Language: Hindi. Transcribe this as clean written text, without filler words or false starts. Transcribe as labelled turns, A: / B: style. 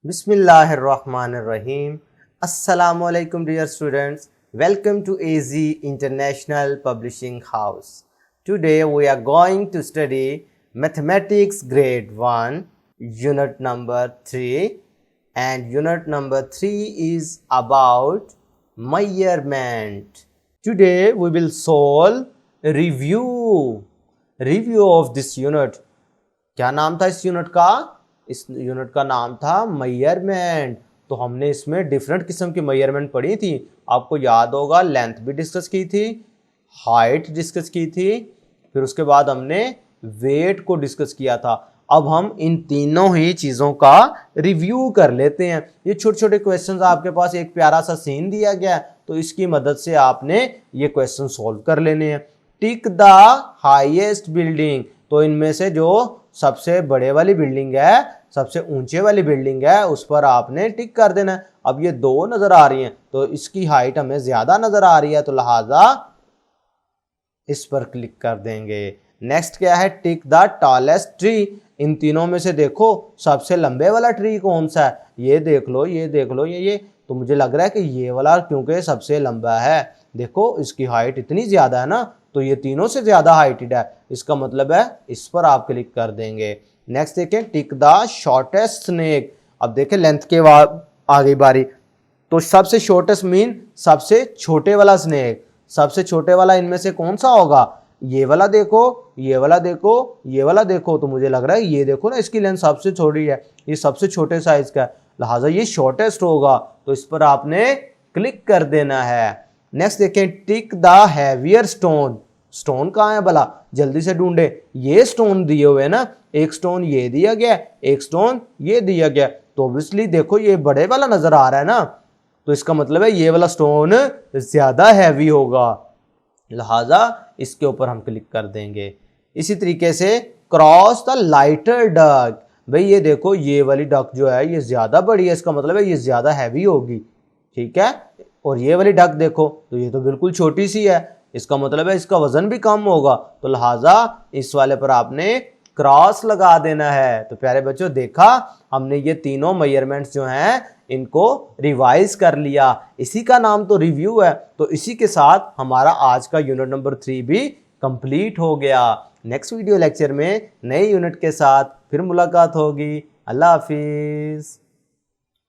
A: Bismillahirrahmanirrahim. Assalamualaikum dear students. Welcome to AZ International Publishing House. Today we are going to study Mathematics Grade 1 Unit number 3, and Unit number 3 is about measurement. Today we will solve review of this unit. क्या नाम था इस यूनिट का? इस यूनिट का नाम था मेजरमेंट। तो हमने इसमें डिफरेंट किस्म की मेजरमेंट पढ़ी थी। आपको याद होगा लेंथ भी डिस्कस की थी, हाइट डिस्कस की थी, फिर उसके बाद हमने वेट को डिस्कस किया था। अब हम इन तीनों ही चीज़ों का रिव्यू कर लेते हैं। ये छोटे छोटे क्वेश्चंस आपके पास एक प्यारा सा सीन दिया गया है, तो इसकी मदद से आपने ये क्वेश्चन सॉल्व कर लेने हैं। टिक द हाईएस्ट बिल्डिंग, तो इनमें से जो सबसे बड़े वाली बिल्डिंग है, सबसे ऊंचे वाली बिल्डिंग है, उस पर आपने टिक कर देना है। अब ये दो नजर आ रही हैं, तो इसकी हाइट हमें ज्यादा नजर आ रही है, तो लिहाजा इस पर क्लिक कर देंगे। नेक्स्ट क्या है? Tick the tallest tree. इन तीनों में से देखो सबसे लंबे वाला ट्री कौन सा है? ये देख लो, ये देख लो, ये तो मुझे लग रहा है कि ये वाला, क्योंकि सबसे लंबा है। देखो इसकी हाइट इतनी ज्यादा है ना, तो ये तीनों से ज्यादा हाइटेड है, इसका मतलब है इस पर आप क्लिक कर देंगे। नेक्स्ट देखें, टिक द शॉर्टेस्ट स्नेक। अब देखें लेंथ के बाद आ गई बारी, तो सबसे शॉर्टेस्ट मीन सबसे छोटे वाला स्नेक। सबसे छोटे वाला इनमें से कौन सा होगा? ये वाला देखो, ये वाला देखो, ये वाला देखो, तो मुझे लग रहा है ये देखो ना, इसकी लेंथ सबसे छोटी है, ये सबसे छोटे साइज का है, लिहाजा ये शॉर्टेस्ट होगा, तो इस पर आपने क्लिक कर देना है। नेक्स्ट देखें, tick the heavier stone. Stone कहाँ है भला? जल्दी से ढूंढे। ये स्टोन दिए हुए ना, एक स्टोन ये दिया गया, एक स्टोन ये दिया गया, तो ऑब्वियसली देखो ये बड़े वाला नजर आ रहा है ना, तो इसका मतलब है ये वाला स्टोन ज्यादा हैवी होगा, लिहाजा इसके ऊपर हम क्लिक कर देंगे। इसी तरीके से क्रॉस द लाइटर डक। भाई ये देखो ये वाली डक जो है ये ज्यादा बड़ी है, इसका मतलब है ये ज्यादा हैवी होगी, ठीक है। और ये वाली डक देखो, तो ये तो बिल्कुल छोटी सी है, इसका मतलब है इसका वजन भी कम होगा, तो लिहाजा इस वाले पर आपने क्रॉस लगा देना है। तो प्यारे बच्चों, देखा हमने ये तीनों मेजरमेंट्स जो हैं इनको रिवाइज कर लिया, इसी का नाम तो रिव्यू है। तो इसी के साथ हमारा आज का यूनिट नंबर 3 भी कंप्लीट हो गया। नेक्स्ट वीडियो लेक्चर में नए यूनिट के साथ फिर मुलाकात होगी। अल्लाह हाफिज।